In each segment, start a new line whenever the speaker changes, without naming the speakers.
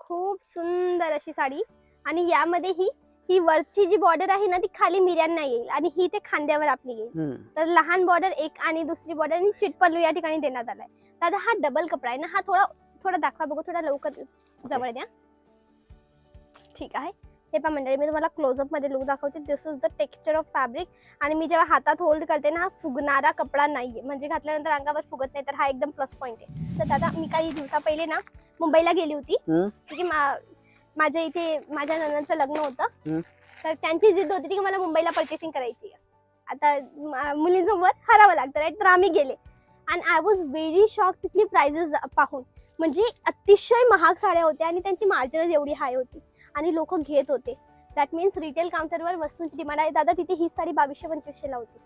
खूप सुंदर अशी साडी आणि यामध्ये ही वरची जी बॉर्डर आहे ना ती खाली मिऱ्यांना येईल आणि ही ते खांद्यावर आपली येईल. तर लहान बॉर्डर एक आणि दुसरी बॉर्डर आणि चिटपल्लू या ठिकाणी देण्यात आलाय. दादा हा डबल कपडा आहे ना, हा थोडा दाखवा बघू, थोडा लवकर जवळ द्या. ठीक आहे. हे पहा मंडळी, मी तुम्हाला क्लोजअप मध्ये लुक दाखवते. This is the texture of fabric आणि मी जेव्हा हातात होल्ड करते ना, हा फुगणारा कपडा नाहीये, म्हणजे घातल्यानंतर अंगावर फुगत नाही, तर हा एकदम प्लस पॉइंट आहे. तर दादा मी काही दिवसा पहिले ना मुंबईला गेली होती, की माझ्या इथे माझ्या नंदनचं लग्न होतं. तर त्यांची जिद्द होती की मला मुंबईला पर्चेसिंग करायची. आता मुलींसमोर हरावं लागतं राईट. तर आम्ही गेले आणि आय वॉज व्हेरी शॉक तिथली प्राइजेस पाहून. म्हणजे अतिशय महाग साड्या होत्या आणि त्यांची मार्जिनच एवढी हाय होती आणि लोक घेत होते. दॅट मीन्स रिटेल काउंटरवर वस्तूंची डिमांड आहे. दादा तिथे ही साडी 2200-2500 ला होती,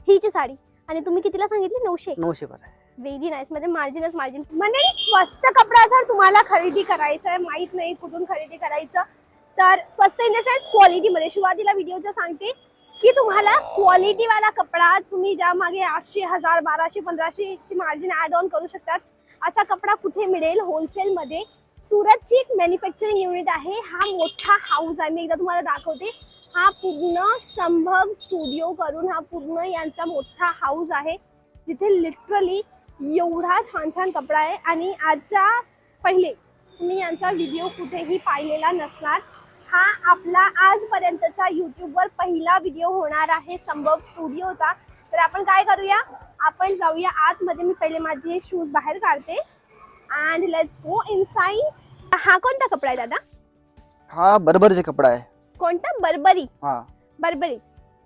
हीची साडी. आणि तुम्ही कितीला सांगितली? 900. Very nice. मध्ये मार्जिनच मार्जिन. म्हणजे स्वस्त कपडा जर तुम्हाला खरेदी करायचा आहे, माहित नाही कुठून खरेदी करायचं, तर स्वस्त इन द सेन्स क्वालिटी मध्ये. सुरुवातीला व्हिडिओच्या सांगते की तुम्हाला क्वालिटी वाला कपडा तुम्ही ज्या मागे 800, 1000, 1200, 1500 ची मार्जिन ऍड ऑन करू शकतात, असा कपडा कुठे मिळेल? होलसेल मध्ये. सुरतची एक मॅन्युफॅक्चरिंग युनिट आहे. हा मोठा हाऊस आहे, मी एकदा तुम्हाला दाखवते. हा पूर्ण संभव स्टुडिओ करून हा पूर्ण यांचा मोठा हाऊस आहे, जिथे लिटरली एवढा छान छान कपडा आहे. आणि आजच्या पहिले तुम्ही यांचा व्हिडिओ कुठेही पाहिलेला नसणार. हा आपला आजपर्यंतचा युट्यूबवर पहिला व्हिडिओ होणार आहे संभव स्टुडिओचा. तर आपण काय करूया, आपण जाऊया आतमध्ये. मी पहिले माझे शूज बाहेर काढते अँड लेट्स गो इनसाइड. हा कोणता कपडा आहे दादा?
हा बर्बरीचा कपडा आहे.
कोणता? बर्बरी.
बर्बरी.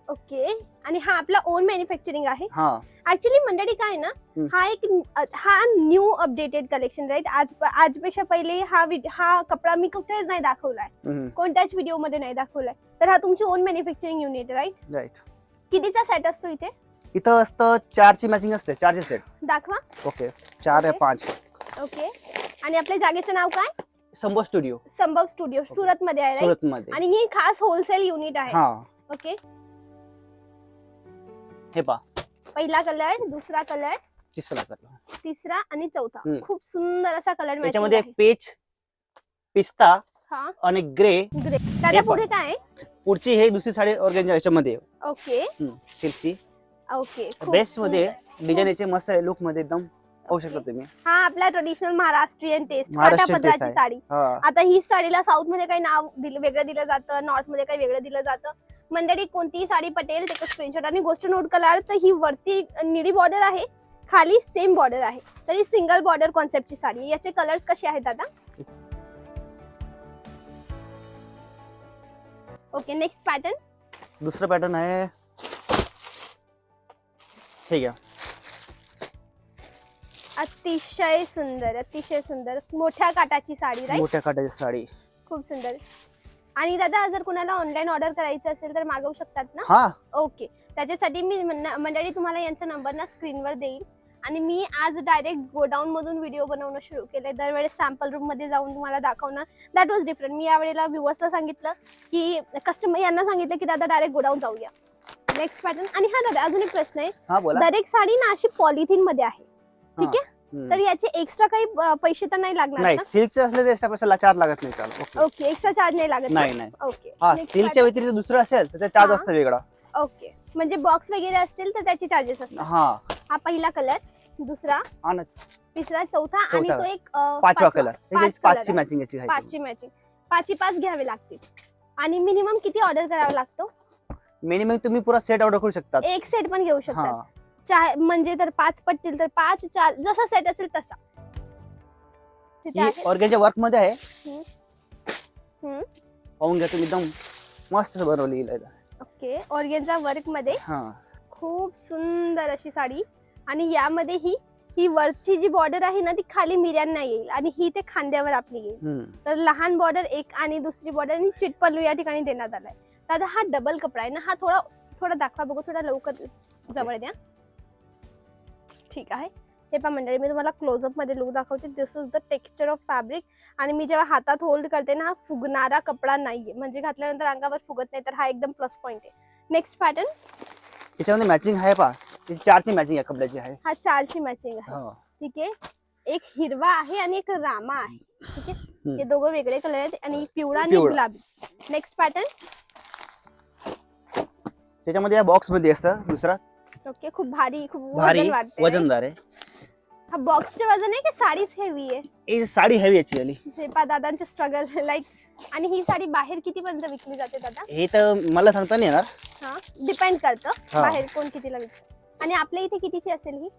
ओके. आणि हा आपला ओन मॅन्युफॅक्चरिंग आहे.
ऍक्च्युली
मंडळी काय ना, हा न्यू अपडेटेड कलेक्शन राईट. आजपेक्षा पहिले हा कपडा मी कुठेच नाही दाखवलाय, कोणत्याच व्हिडिओ मध्ये नाही दाखवलाय. तर हा तुमची ओन मॅन्युफॅक्चरिंग युनिट राईट. कितीचा सेट असतो इथे?
इथं असतं 4ची मॅचिंग असते, 4चे सेट.
दाखवा.
ओके, 4 आहे 5.
ओके. आणि आपल्या जागेचं नाव काय?
संभव स्टुडिओ.
संभव स्टुडिओ सुरत मध्ये आहे.
सुरत मध्ये.
आणि ही खास होलसेल युनिट आहे. ओके.
हे पहा,
पहिला कलर, दुसरा कलर, तिसरा आणि चौथा. खूप सुंदर असा कलर मॅचिंग आहे.
त्याच्यामध्ये पिस्ता आणि ग्रे.
दादा पुढे काय?
पुढची हे दुसरी साडी ऑर्गेन्जा याच्यामध्ये.
ओके.
सिल्कची.
ओके.
बेस्ट मध्ये डिझाईन याचे मस्त आहे, लुक मध्ये एकदम पाहू शकता तुम्ही.
हा आपला ट्रेडिशनल महाराष्ट्रीयन टेस्ट, काठापदराची साडी. आता ही साडीला साऊथ मध्ये काही नाव वेगळं दिलं जातं, नॉर्थ मध्ये काही वेगळं दिलं जातं. मंडळी कोणतीही साडी पटेल त्याचा स्क्रीनशॉट. आणि गोष्ट नोट कराल तर ही वरती निळी बॉर्डर आहे, खाली सेम बॉर्डर आहे, तरी सिंगल बॉर्डर कॉन्सेप्टची साडी. याचे कलर्स कसे आहेत दादा? ओके. Next pattern.
दुसरा पॅटर्न आहे हे घ्या.
अतिशय सुंदर, अतिशय सुंदर. मोठ्या काठाची साडी राईट.
मोठ्या काठाची साडी.
खूप सुंदर. आणि दादा जर कुणाला ऑनलाईन ऑर्डर करायचं असेल तर मागवू शकतात ना? ओके. त्याच्यासाठी मी मंडळी तुम्हाला यांचा नंबर ना स्क्रीनवर देईल. आणि मी आज डायरेक्ट गोडाऊन मधून व्हिडिओ बनवणं सुरू केलंय. दरवेळेस सॅम्पल रूम मध्ये जाऊन तुम्हाला दाखवणं, दॅट वॉज डिफरंट. मी यावेळेला व्ह्युअर्सला सांगितलं की कस्टमर यांना सांगितलं की दादा डायरेक्ट गोडाऊन जाऊया. Next pattern. आणि हा दादा अजून एक प्रश्न आहे. दरेक साडी ना अशी पॉलिथिन मध्ये आहे, ठीक आहे? तर याचे एक्स्ट्रा काही पैसे तर नाही लागणार?
नाही, सिल्कचे असले तर एक्स्ट्रा पैसा चार्ज लागत नाही. चालेल.
ओके. एक्स्ट्रा चार्ज नाही लागत?
नाही.
ओके.
सिल्कच्या व्यतिरिक्त दुसरं असेल तर चार्ज असतं वेगळा.
ओके. म्हणजे बॉक्स वगैरे असतील तर त्याचे चार्जेस असतात. हा पहिला कलर, दुसरा, तिसरा, चौथा आणि तो एक
5वा कलर. 5ची मॅचिंग याची.
5ची मॅचिंग. 5 घ्यावे लागतील. आणि मिनिमम किती ऑर्डर करावा लागतो?
मिनिमम तुम्ही पुरा सेट ऑर्डर करू शकता.
एक सेट पण घेऊ शकता. म्हणजे तर 5 पडतील तर 5, 4 जसा सेट असेल तसा.
ऑर्गेन्जा वर्क मध्ये आहे. पाहून घ्या तुम्ही, एकदम मस्त बनवली आहे.
ओके. ऑर्गेन्जा वर्क मध्ये खूप सुंदर अशी साडी. आणि यामध्ये ही वरची जी बॉर्डर आहे ना ती खाली मिऱ्यांना येईल आणि ही ते खांद्यावर आपली येईल. तर लहान बॉर्डर एक आणि दुसरी बॉर्डर आणि चिटपल्लू या ठिकाणी देण्यात आलाय. दादा हा डबल कपडा आहे ना, हा थोडा दाखवा बघू, थोडा लवकर जवळ द्या. ठीक आहे. हे पहा मंडळी, मी तुम्हाला क्लोजअप मध्ये लुक दाखवते. This is the texture of fabric. आणि मी जेव्हा हातात होल्ड करते ना, हा फुगणारा कपडा नाहीये, म्हणजे घातल्यानंतर अंगावर फुगत नाही, तर हा एकदम प्लस पॉइंट आहे. Next pattern.
याच्यामध्ये मॅचिंग आहे पहा, 4ची मॅचिंग आहे कपड्याची आहे.
हा 4ची मॅचिंग आहे. ठीक आहे. एक हिरवा आहे आणि एक रामा आहे. ठीक आहे. हे दोघं वेगळे कलर आहेत आणि पिवळा आणि
पिवळा.
गुलाबी. Next pattern.
त्याच्यामध्ये या बॉक्स मध्ये असतं दुसरा
ओके, खूप भारी, खूप
भारी
वजन वाटते.
वजनदार आहे.
हा बॉक्सचे वजन आहे की साडीच हेवी आहे?
ही साडी हेवी याची आली.
हे पा दादांचे स्ट्रगल लाईक. आणि ही साडी बाहेर कितीपर्यंत विकली जाते दादा?
हे तर मला सांगता नाही येणार.
हा, डिपेंड करतं
हा.
बाहेर कोण कितीला विकतं. आणि आपल्या इथे कितीची असेल ही?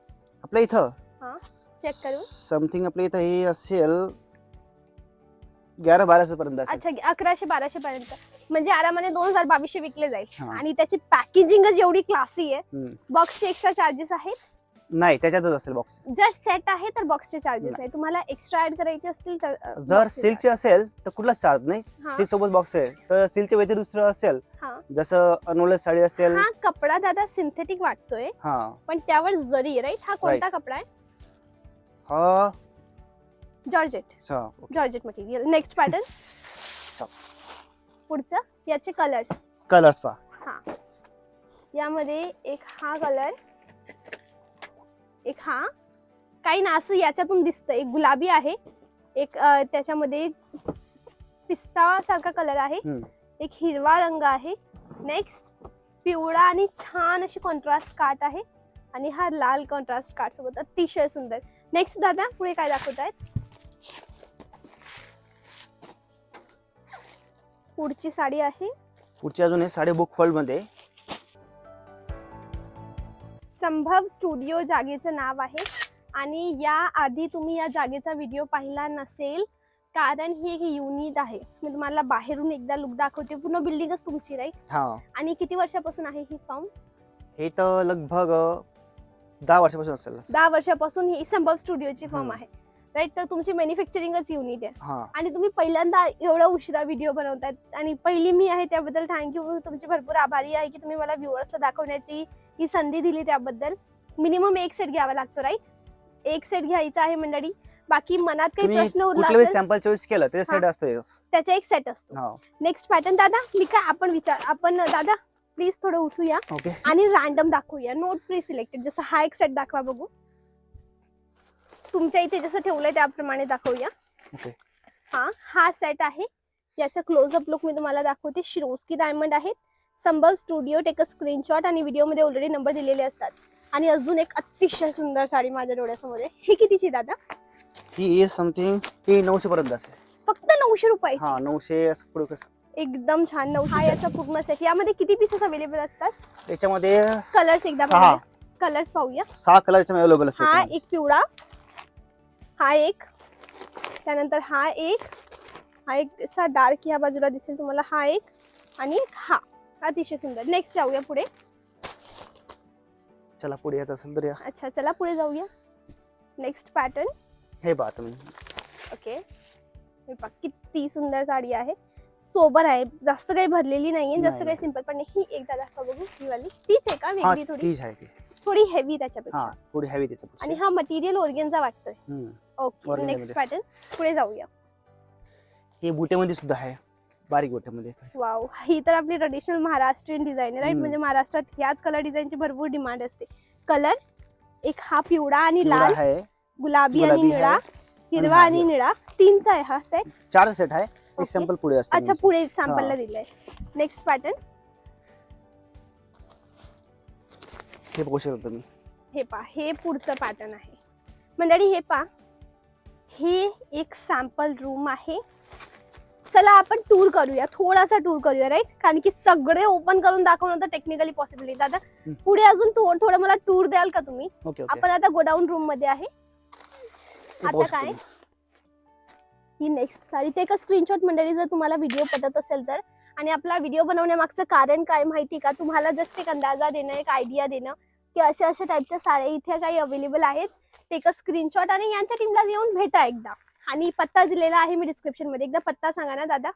आपल्या इथं
हा, चेक करू.
समथिंग आपल्या इथं हे असेल 1100-1200 पर्यंत असेल.
अच्छा, 1100-1200 पर्यंत. म्हणजे आरामाने 2000-2200 विकले जाईल.
हा.
आणि त्याची पॅकेजिंगच एवढी क्लासी आहे.
हम्म.
बॉक्सचे एक्स्ट्रा चार्जेस आहेत?
नाही, त्याच्यातच असेल बॉक्स.
जर सेट आहे तर बॉक्सचे चार्जेस
नाही.
नाही. तुम्हाला एक्स्ट्रा ऍड करायचे असतील तर
जर
box चे
सिल्कचे असेल तर कुठलाच चार्ज नाही.
charge. हा.
सिल्क सोबत बॉक्स आहे तर सिल्कच्या व्यतिरिक्त दुसरं असेल
हा.
जसं अनोले साडी असेल.
हा कपडा दादा सिंथेटिक वाटतोय
हा
पण त्यावर जरी राईट. हा कोणता कपडा आहे?
हा
जॉर्जेट.
अच्छा.
Georgette material. Next pattern. पुढचं. याचे कलर्स.
कलर्स पहा.
हा, यामध्ये एक हा कलर, एक हा. काही ना असं याच्यातून दिसतं. एक गुलाबी आहे, एक त्याच्यामध्ये पिस्ता सारखा कलर आहे, एक हिरवा रंग आहे. नेक्स्ट पिवळा आणि छान अशी कॉन्ट्रास्ट काट आहे आणि हा लाल कॉन्ट्रास्ट काट सोबत अतिशय सुंदर. नेक्स्ट दादा पुढे काय दाखवत आहेत? पुढची साडी आहे.
पुढची अजून हे साडी बुक फोल्ड मध्ये.
संभव स्टुडिओ जागेचं नाव आहे. आणि या आधी तुम्ही या जागेचा व्हिडिओ पाहिला नसेल कारण ही एक युनिट आहे. मी तुम्हाला बाहेरून एकदा लुक दाखवते. पूर्ण बिल्डिंगच तुमची राईट.
हा.
आणि किती वर्षापासून आहे ही फर्म?
हे तर लगभग 10 वर्षापासून असेल.
10 वर्षापासून ही संभव स्टुडिओची फर्म
हम्म.
आहे राईट. तर तुमची मॅन्युफॅक्चरिंगच युनिट आहे.
हा.
आणि तुम्ही पहिल्यांदा एवढा उशिरा व्हिडिओ बनवतायत आणि पहिली मी आहे त्याबद्दल थँक्यू. तुमची भरपूर आभारी आहे की तुम्ही मला व्ह्युअर्सला दाखवण्याची ही संधी दिली त्याबद्दल. मिनिमम एक सेट घ्यावा लागतो राईट. एक सेट घ्यायचा आहे मंडळी. बाकी मनात काही
तुम्ही
प्रश्न उरला
कुठलाही
असेल
सॅम्पल चॉईस केलं त्याचा सेट असतं.
त्याचा एक सेट असतो.
हा.
नेक्स्ट पॅटर्न दादा. मी काय आपण दादा प्लीज थोडं उठूया
ओके.
आणि रॅन्डम दाखवूया. Not preselected. जसं हा एक सेट दाखवा बघू. तुमच्या इथे जसं ठेवलंय त्याप्रमाणे दाखवूया.
ओके.
हा सेट आहे. याचा क्लोजअप लुक मी तुम्हाला दाखवते. शिरोस्की डायमंड आहेत. संभव स्टुडिओ. Take a screenshot. आणि व्हिडिओमध्ये ऑलरेडी नंबर दिलेले असतात. आणि अजून एक अतिशय सुंदर साडी माझ्या डोळ्यासमोर आहे. ही कितीची दादा?
ही इज समथिंग ही 900 पर्यंत असेल.
फक्त 900 रुपयाची.
हा 900 असं पुढे कसं.
एकदम छान. 900. हा याचा पूर्ण सेट. यामध्ये किती पीसेस अवेलेबल असतात?
त्याच्यामध्ये
कलर्स एकदा
6
बघूया. कलर्स पाहूया.
6 कलरचे अवेलेबल असतात.
हा एक पिवळा, हा एक, त्यानंतर हा एक असा डार्क या बाजूला दिसेल तुम्हाला, हा एक आणि हा. अतिशय सुंदर. नेक्स्ट जाऊया पुढे.
चला पुढे येत असेल तर या.
अच्छा चला पुढे जाऊया. Next pattern.
हे पहा तुम्ही.
ओके. हे पहा किती सुंदर साडी आहे. सोबर आहे. जास्त काही भरलेली नाहीये, जास्त
नाही.
काही सिंपल पण नाही. ही एकदा दाखवा बघू. ही वाली तीच आहे का?
हा
वेगळी थोडी?
तीच आहे ती.
थोडी हेवी त्याच्यापेक्षा.
हा थोडी हेवी त्याच्यापेक्षा.
आणि हा मटेरियल ऑर्गेन्झा वाटतोय. ओके.
Organza
नेक्स्ट
मध्ये.
पॅटर्न. पुढे जाऊया.
हे बुट्यामध्ये सुद्धा आहे. बारीक बुट्यामध्ये.
वाव. ही तर आपली ट्रेडिशनल महाराष्ट्रीयन डिझाईन आहे राईट.
हम्म.
म्हणजे महाराष्ट्रात ह्याच कलर डिझाईनची भरपूर डिमांड असते. कलर एक हा पिवळा आणि
पिवळा
लाल,
आहे.
गुलाबी आणि
गुलाबी
निळा,
आहे.
हिरवा
हा,
आणि निळा. तीनचा आहे हा सेट.
4 सेट आहे. एक
Okay.
सॅम्पल पुढे असतं.
अच्छा पुढे सॅम्पलला
हा.
दिलंय. Next pattern.
हे बघू शकता तुम्ही.
हे पहा. हे पुढचं पॅटर्न आहे मंडळी. हे पहा. हे एक सॅम्पल रूम आहे. चला आपण टूर करूया. थोडासा टूर करूया राईट. कारण की सगळे ओपन करून दाखवणं तर टेक्निकली पॉसिबल नाही. दादा पुढे अजून थोडं मला टूर द्याल का तुम्ही?
Okay okay.
आपण आता गोडाऊन रूम मध्ये आहे.
हे
आता
बघू
काय?
शकता.
ही next sari. Take a screenshot मंडळी जर तुम्हाला व्हिडिओ पटत असेल तर. आणि आपला व्हिडिओ बनवण्यामागचं कारण काय माहिती का? तुम्हाला जस्ट एक अंदाजा देणं, एक आयडिया देणं की अशा टाईपच्या साड्या इथे काही अवेलेबल आहेत. टेक अ स्क्रीनशॉट आणि यांच्या टीमला येऊन भेटा एकदा. आणि पत्ता दिलेला आहे मी डिस्क्रिप्शन मध्ये. एकदा पत्ता सांगा ना दादा.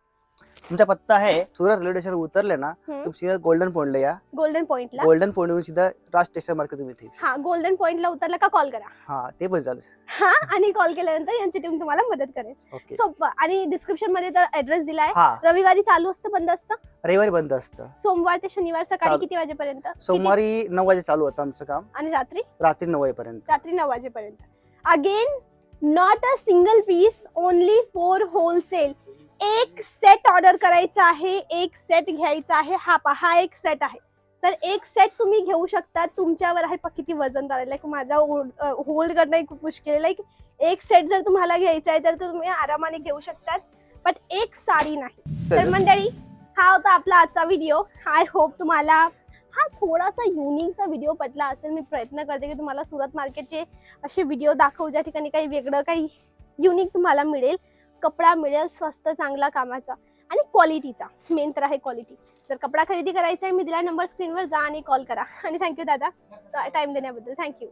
तुमचा पत्ता आहे सुरत रेल्वे स्टेशन उतरले ना तुम्ही सीधा गोल्डन पॉइंटला या.
गोल्डन पॉइंटला.
गोल्डन पॉइंट वरून सीधा राज स्टेशन मार्केट तुम्ही इथे.
हा गोल्डन पॉइंटला उतरला का कॉल करा.
हा ते पण चालू.
हा आणि कॉल केल्यानंतर यांची टीम तुम्हाला मदत करेल.
ओके.
सोपं. आणि डिस्क्रिप्शन मध्ये तर ऍड्रेस दिलाय.
हा
रविवारी चालू असतं बंद असतं?
रविवारी बंद असतं.
सोमवार ते शनिवार सकाळी
चालू.
किती वाजेपर्यंत?
सोमवारी 9 वाजे चालू होतं आमचं काम.
आणि रात्री?
रात्री 9 वाजेपर्यंत.
रात्री 9 वाजेपर्यंत. Again not a single piece, only for wholesale. एक सेट ऑर्डर करायचा आहे, एक सेट घ्यायचा आहे. हा एक सेट आहे. तर एक सेट तुम्ही घेऊ शकता. तुमच्यावर आहे किती वजनदार आहे. लाईक माझा होल्ड करणं खूप मुश्किल आहे. लाईक एक सेट जर तुम्हाला घ्यायचा आहे तर तुम्ही आरामाने घेऊ शकतात, बट एक साडी नाही. तर मंडळी, हा होता आपला आजचा व्हिडिओ. आय होप तुम्हाला हा थोडासा युनिकचा व्हिडिओ पटला असेल. मी प्रयत्न करते की तुम्हाला सुरत मार्केटचे असे व्हिडिओ दाखवू ज्या ठिकाणी काही वेगळं, काही युनिक तुम्हाला मिळेल. कपडा मिळेल स्वस्त, चांगला कामाचा आणि क्वालिटीचा. मेन तर आहे क्वालिटी. जर कपडा खरेदी करायचा आहे, मी दिला नंबर स्क्रीनवर जा आणि कॉल करा. आणि थँक्यू दादा टाइम देण्याबद्दल. थँक्यू.